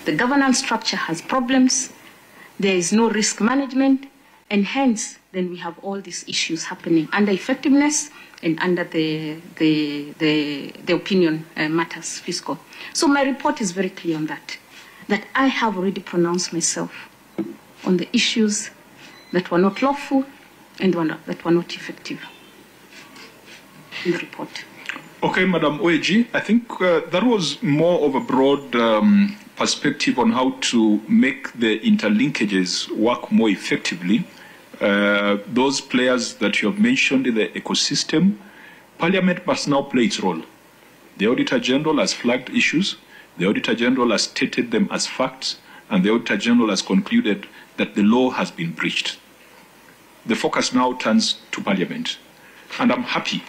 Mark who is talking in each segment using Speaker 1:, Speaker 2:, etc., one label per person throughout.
Speaker 1: The governance structure has problems. There is no risk management, and hence then we have all these issues happening under effectiveness and under the opinion matters fiscal. So my report is very clear on that I have already pronounced myself on the issues that were not lawful and that were not effective in the report.
Speaker 2: Okay, Madam Oeji, I think that was more of a broad perspective on how to make the interlinkages work more effectively. Those players that you have mentioned in the ecosystem, Parliament must now play its role. The Auditor General has flagged issues, the Auditor General has stated them as facts, and the Auditor General has concluded that the law has been breached. The focus now turns to Parliament. And I'm happy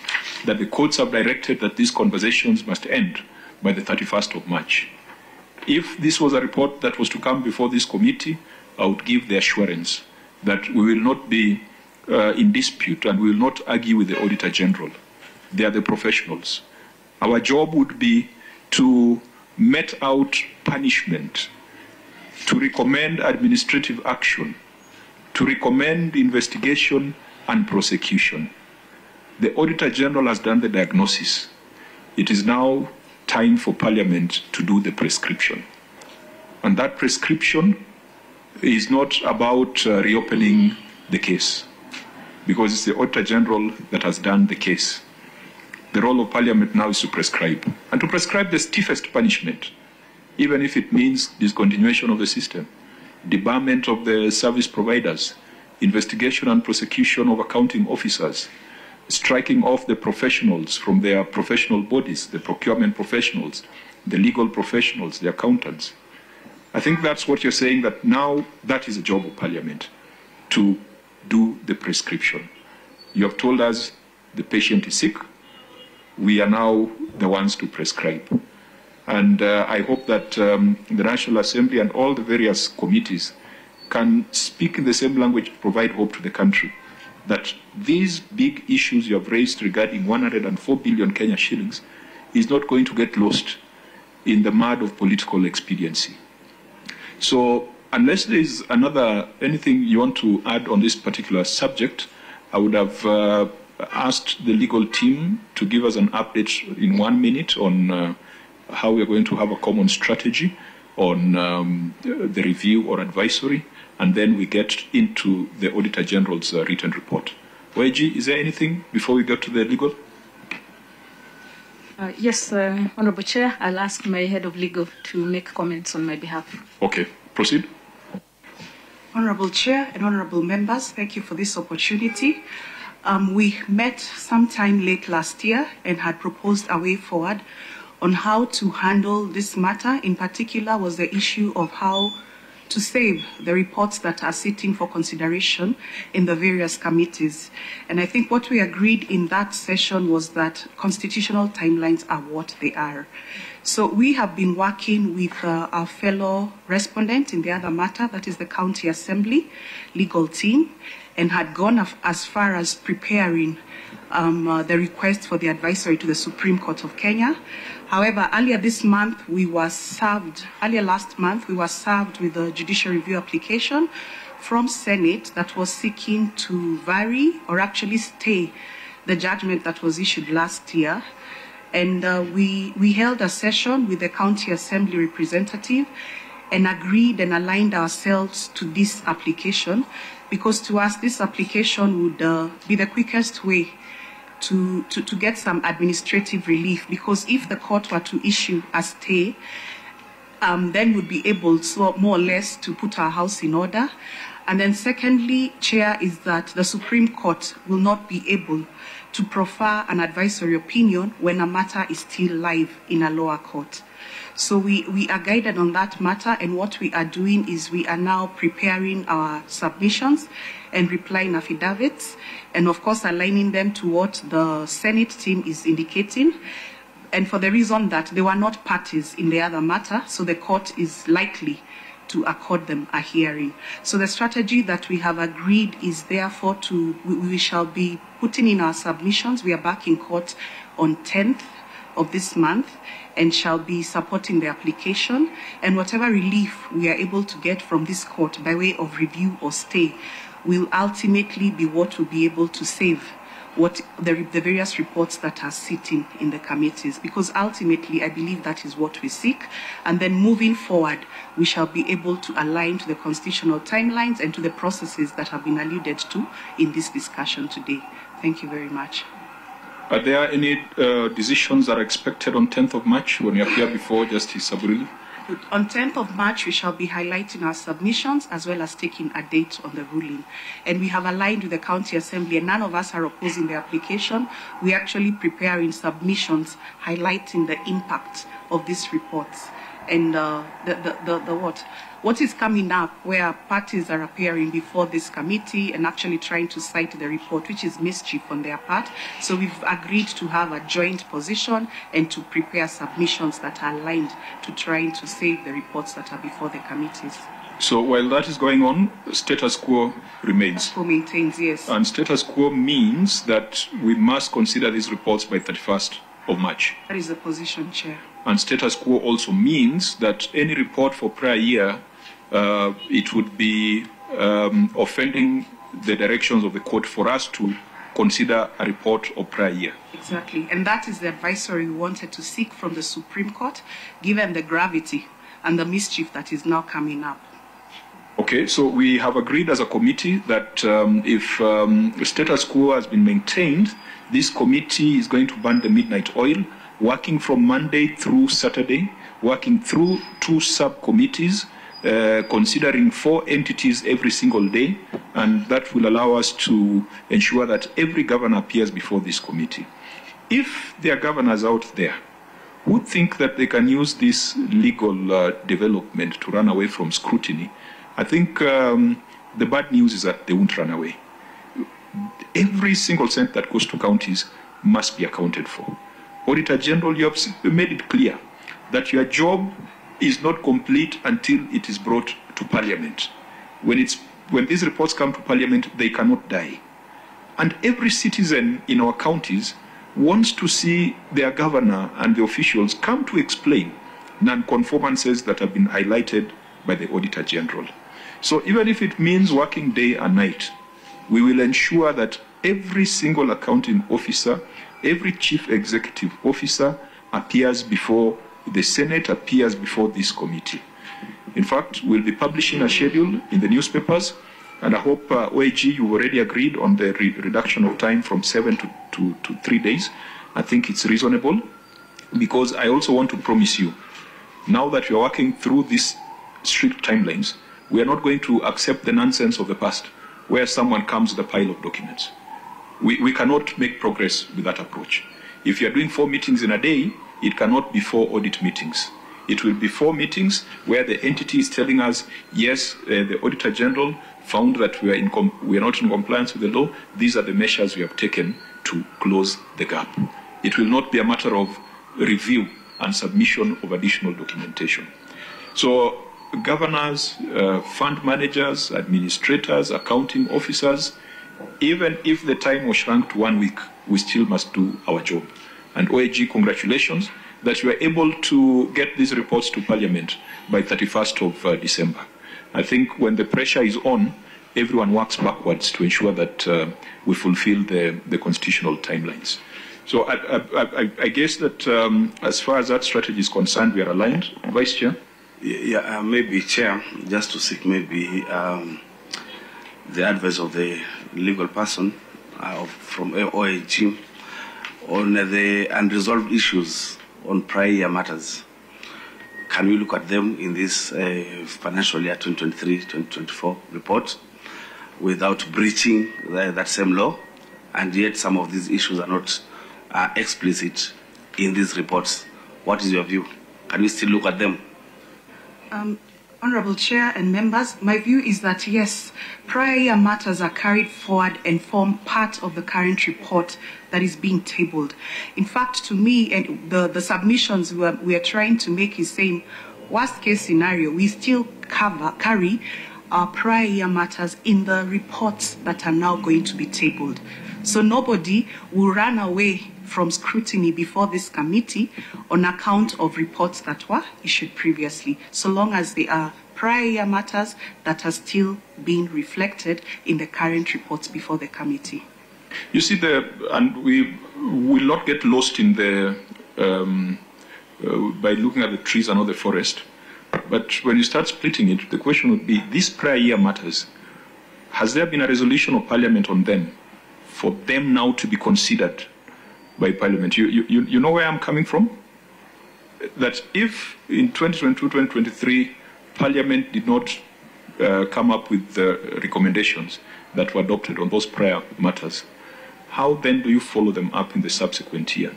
Speaker 2: that the courts have directed that these conversations must end by the 31st of March. If this was a report that was to come before this committee, I would give the assurance that we will not be in dispute and we will not argue with the Auditor General. They are the professionals. Our job would be to mete out punishment, to recommend administrative action, to recommend investigation and prosecution. The Auditor General has done the diagnosis. It is now time for Parliament to do the prescription. And that prescription is not about reopening the case, because it's the Auditor General that has done the case. The role of Parliament now is to prescribe, and to prescribe the stiffest punishment, even if it means discontinuation of the system, debarment of the service providers, investigation and prosecution of accounting officers, striking off the professionals from their professional bodies, the procurement professionals, the legal professionals, the accountants. I think that's what you're saying, that now that is the job of Parliament, to do the prescription. You have told us the patient is sick. We are now the ones to prescribe. And I hope that the National Assembly and all the various committees can speak in the same language to provide hope to the country that these big issues you have raised regarding 104 billion Kenya shillings is not going to get lost in the mud of political expediency. So unless there is anything you want to add on this particular subject, I would have asked the legal team to give us an update in 1 minute on how we are going to have a common strategy on the review or advisory, and then we get into the Auditor General's written report. Oeji, is there anything before we get to the legal?
Speaker 1: Yes, Honorable Chair, I'll ask my head of legal to make comments on my behalf.
Speaker 2: Okay, proceed.
Speaker 3: Honorable Chair and honorable members, thank you for this opportunity. We met sometime late last year and had proposed a way forward on how to handle this matter. In particular was the issue of how to save the reports that are sitting for consideration in the various committees. And I think what we agreed in that session was that constitutional timelines are what they are. So we have been working with our fellow respondent in the other matter, that is the County Assembly legal team, and had gone as far as preparing the request for the advisory to the Supreme Court of Kenya. However, earlier last month, we were served with a judicial review application from Senate that was seeking to vary or actually stay the judgment that was issued last year. And we held a session with the County Assembly representative and agreed and aligned ourselves to this application, because to us, this application would be the quickest way to get some administrative relief, because if the court were to issue a stay, then we'd be able, so more or less, to put our house in order. And then secondly, Chair, is that the Supreme Court will not be able to proffer an advisory opinion when a matter is still live in a lower court. So we are guided on that matter, and what we are doing is we are now preparing our submissions and replying affidavits, and of course aligning them to what the Senate team is indicating, and for the reason that they were not parties in the other matter, so the court is likely to accord them a hearing. So the strategy that we have agreed is therefore we shall be putting in our submissions. We are back in court on 10th of this month and shall be supporting the application. And whatever relief we are able to get from this court by way of review or stay will ultimately be what will be able to save what the various reports that are sitting in the committees, because ultimately I believe that is what we seek. And then moving forward, we shall be able to align to the constitutional timelines and to the processes that have been alluded to in this discussion today. Thank you very much.
Speaker 2: Are there any decisions that are expected on 10th of March when you appear before Justice Saburili?
Speaker 3: On 10th of March, we shall be highlighting our submissions as well as taking a date on the ruling. And we have aligned with the County Assembly, and none of us are opposing the application. We are actually preparing submissions highlighting the impact of these reports. And what is coming up, where parties are appearing before this committee and actually trying to cite the report, which is mischief on their part. So we've agreed to have a joint position and to prepare submissions that are aligned to trying to save the reports that are before the committees.
Speaker 2: So while that is going on, status quo remains.
Speaker 3: Status quo maintains, yes.
Speaker 2: And status quo means that we must consider these reports by 31st of March.
Speaker 3: That is the position, Chair.
Speaker 2: And status quo also means that any report for prior year, it would be offending the directions of the court for us to consider a report of prior year.
Speaker 3: Exactly. And that is the advisory we wanted to seek from the Supreme Court, given the gravity and the mischief that is now coming up.
Speaker 2: Okay, so we have agreed as a committee that if status quo has been maintained, this committee is going to burn the midnight oil, working from Monday through Saturday, working through 2 subcommittees, considering 4 entities every single day, and that will allow us to ensure that every governor appears before this committee. If there are governors out there who think that they can use this legal development to run away from scrutiny, I think the bad news is that they won't run away. Every single cent that goes to counties must be accounted for. Auditor General, you have made it clear that your job is not complete until it is brought to Parliament. When these reports come to Parliament, they cannot die. And every citizen in our counties wants to see their governor and the officials come to explain non-conformances that have been highlighted by the Auditor General. So even if it means working day and night, we will ensure that every single accounting officer, every chief executive officer appears before the Senate, appears before this committee. In fact, we'll be publishing a schedule in the newspapers, and I hope OAG, you've already agreed on the reduction of time from 7 to 3 days. I think it's reasonable, because I also want to promise you, now that you're working through these strict timelines, we are not going to accept the nonsense of the past, where someone comes with a pile of documents. We cannot make progress with that approach. If you're doing 4 meetings in a day, it cannot be 4 audit meetings. It will be 4 meetings where the entity is telling us, yes, the Auditor General found that we are not in compliance with the law. These are the measures we have taken to close the gap. It will not be a matter of review and submission of additional documentation. So governors, fund managers, administrators, accounting officers, even if the time was shrunk to 1 week, we still must do our job. And OAG, congratulations that you are able to get these reports to Parliament by 31st of December. I think when the pressure is on, everyone works backwards to ensure that we fulfill the constitutional timelines. So I guess that as far as that strategy is concerned, we are aligned. Vice Chair?
Speaker 4: Yeah, maybe, Chair, just to seek maybe the advice of the legal person from OAG on the unresolved issues on prior year matters. Can we look at them in this financial year 2023-2024 report without breaching that same law? And yet some of these issues are not explicit in these reports. What is your view? Can we still look at them?
Speaker 3: Honorable Chair and members, my view is that yes, prior year matters are carried forward and form part of the current report that is being tabled. In fact, to me, and the submissions we are trying to make is saying, worst case scenario, we still carry our prior year matters in the reports that are now going to be tabled. So nobody will run away from scrutiny before this committee on account of reports that were issued previously, so long as they are prior year matters that are still being reflected in the current reports before the committee.
Speaker 2: You see, and we will not get lost in the by looking at the trees and not the forest. But when you start splitting it, the question would be, these prior year matters, has there been a resolution of Parliament on them for them now to be considered by Parliament? You know where I'm coming from? That if in 2022, 2023, Parliament did not come up with the recommendations that were adopted on those prior matters, how then do you follow them up in the subsequent year?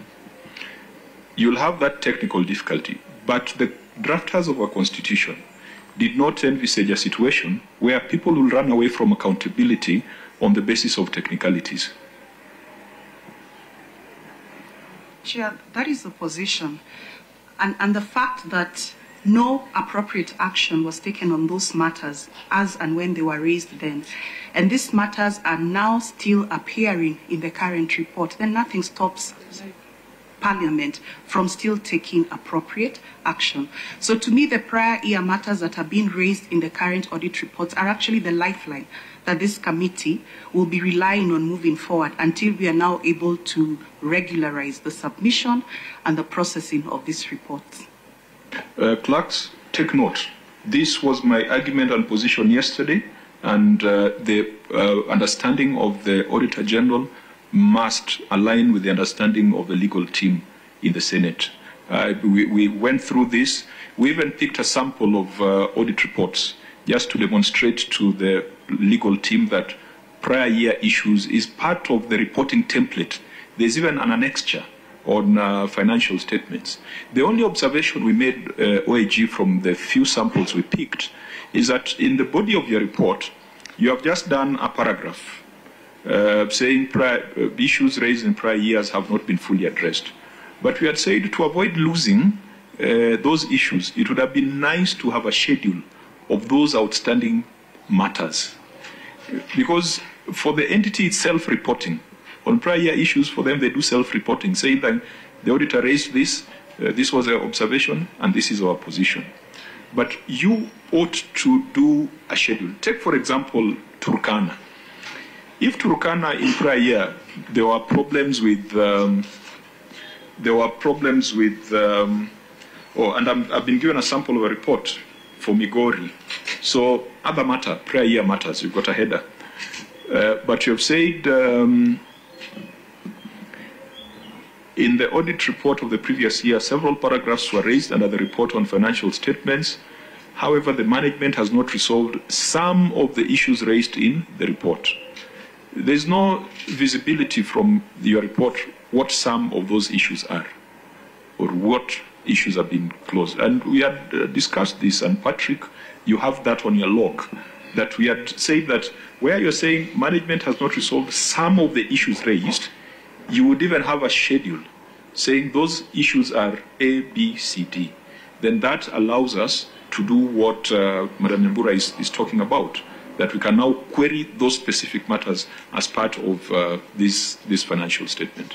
Speaker 2: You'll have that technical difficulty, but the drafters of our constitution did not envisage a situation where people will run away from accountability on the basis of technicalities.
Speaker 3: Chair, that is the position. And the fact that no appropriate action was taken on those matters as and when they were raised then, and these matters are now still appearing in the current report, then nothing stops Parliament from still taking appropriate action. So to me, the prior year matters that are being raised in the current audit reports are actually the lifeline that this committee will be relying on moving forward until we are now able to regularize the submission and the processing of these reports.
Speaker 2: Clerks, take note. This was my argument and position yesterday, and the understanding of the Auditor General must align with the understanding of the legal team in the Senate. We went through this. We even picked a sample of audit reports just to demonstrate to the legal team that prior year issues is part of the reporting template. There's even an annexure on financial statements. The only observation we made, OAG, from the few samples we picked is that in the body of your report, you have just done a paragraph saying issues raised in prior years have not been fully addressed. But we had said to avoid losing those issues, it would have been nice to have a schedule of those outstanding matters. Because for the entity itself reporting, on prior year issues, for them, they do self-reporting, saying that the auditor raised this, this was our observation, and this is our position. But you ought to do a schedule. Take, for example, Turkana. If Turkana in prior year, there were problems with, and I've been given a sample of a report for Migori. So other matter, prior year matters, you've got a header. But you've said, in the audit report of the previous year, several paragraphs were raised under the report on financial statements. However, the management has not resolved some of the issues raised in the report. There's no visibility from your report what some of those issues are or what issues have been closed. And we had discussed this, and Patrick, you have that on your log, that we had said that where you're saying management has not resolved some of the issues raised, you would even have a schedule saying those issues are A, B, C, D. Then that allows us to do what Madam Nyambura is talking about, that we can now query those specific matters as part of this financial statement.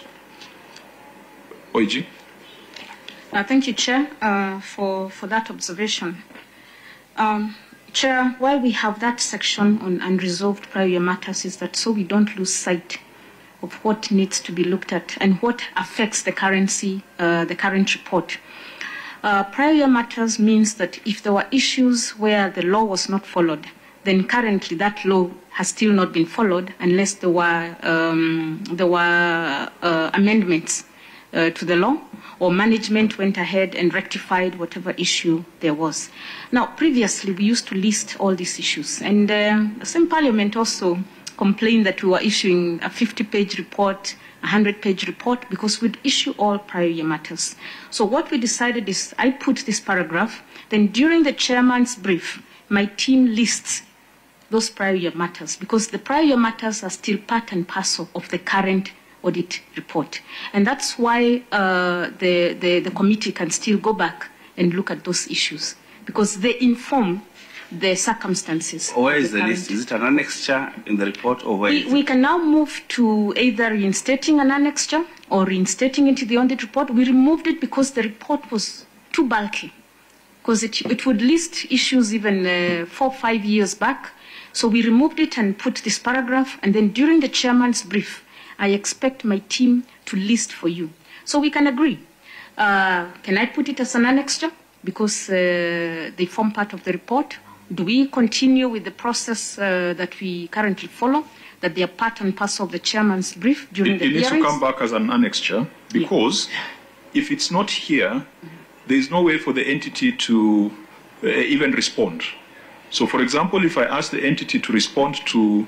Speaker 2: OIG?
Speaker 1: Thank you, Chair, for that observation. Chair, while we have that section on unresolved prior year matters, is that so we don't lose sight of what needs to be looked at and what affects the current report. Prior year matters means that if there were issues where the law was not followed, then currently that law has still not been followed unless there were amendments to the law, or management went ahead and rectified whatever issue there was. Now, previously, we used to list all these issues, and the same Parliament also complained that we were issuing a 50-page report, a 100-page report, because we'd issue all prior year matters. So what we decided is I put this paragraph, then during the chairman's brief, my team lists those prior year matters, because the prior year matters are still part and parcel of the current audit report. And that's why the committee can still go back and look at those issues, because they inform the circumstances.
Speaker 4: Where is the list? Is it an annexure in the report, or where
Speaker 1: we can now move to either reinstating an annexure or reinstating into the audit report. We removed it because the report was too bulky, because it would list issues even 4 or 5 years back. So we removed it and put this paragraph, and then during the chairman's brief, I expect my team to list for you. So we can agree. Can I put it as an annexure because they form part of the report? Do we continue with the process that we currently follow, that they are part and parcel of the chairman's brief during the hearings?
Speaker 2: It needs to come back as an annexure, because if it's not here, there is no way for the entity to even respond. So, for example, if I ask the entity to respond to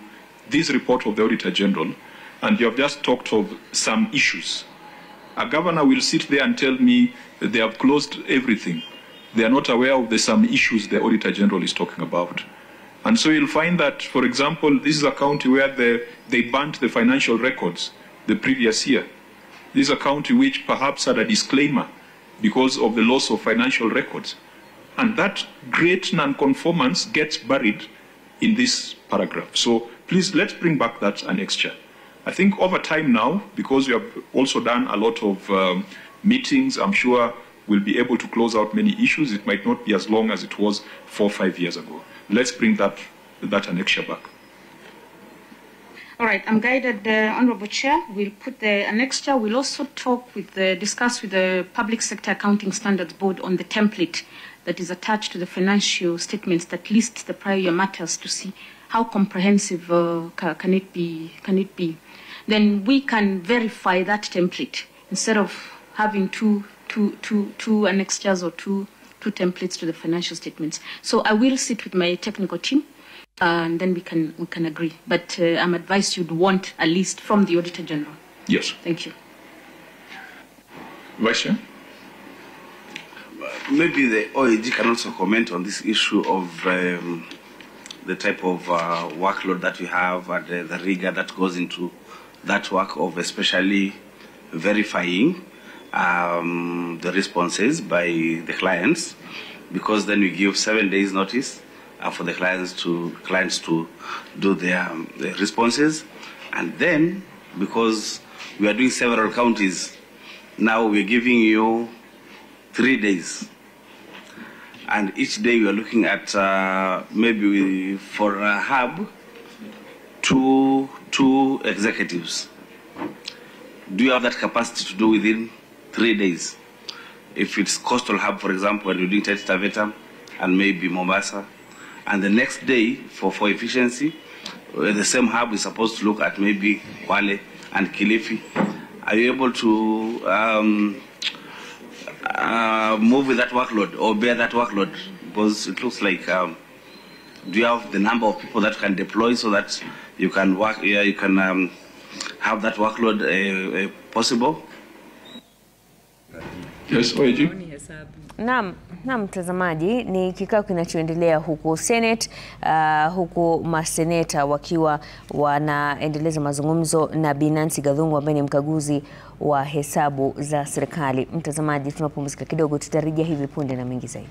Speaker 2: this report of the Auditor General, and you have just talked of some issues, a governor will sit there and tell me they have closed everything. They are not aware of the some issues the Auditor General is talking about. And so you'll find that, for example, this is a county where they burnt the financial records the previous year. This is a county which perhaps had a disclaimer because of the loss of financial records. And that great non-conformance gets buried in this paragraph. So please, let's bring back that annexure. I think over time now, because we have also done a lot of meetings, I'm sure we'll be able to close out many issues. It might not be as long as it was 4 or 5 years ago. Let's bring that annexure back.
Speaker 1: All right, I'm guided, Honorable Chair. We'll put the annexure. We'll also discuss with the Public Sector Accounting Standards Board on the template that is attached to the financial statements that lists the prior year matters to see how comprehensive can it be. Then we can verify that template instead of having two annexures or two templates to the financial statements. So I will sit with my technical team, and then we can agree. But I'm advised you'd want a list from the Auditor General.
Speaker 2: Yes.
Speaker 1: Thank you.
Speaker 2: Vice Chair?
Speaker 4: Maybe the OAG can also comment on this issue of the type of workload that we have and the rigor that goes into that work of especially verifying the responses by the clients, because then we give 7 days notice for the clients to do their responses, and then because we are doing several counties, now we're giving you 3 days, and each day we are looking at maybe for a hub two executives. Do you have that capacity to do within 3 days? If it's coastal hub, for example, we're doing Taita Taveta and maybe Mombasa, and the next day for efficiency, the same hub is supposed to look at maybe Kwale and Kilifi. Are you able to move with that workload or bear that workload? Because it looks like, do you have the number of people that can deploy so that you can work? You can have that workload possible?
Speaker 2: Yes, OAG.
Speaker 5: Naam, mtazamaji, ni kikao kinachoendelea huku Senate, huku maseneta wakiwa wanaendeleza mazungumzo na Bi Nancy Gathungu ambaye ni mkaguzi wa hesabu za serikali. Mtazamaji, tunapumzika kidogo, tutarejea hivi punde na mengi zaidi.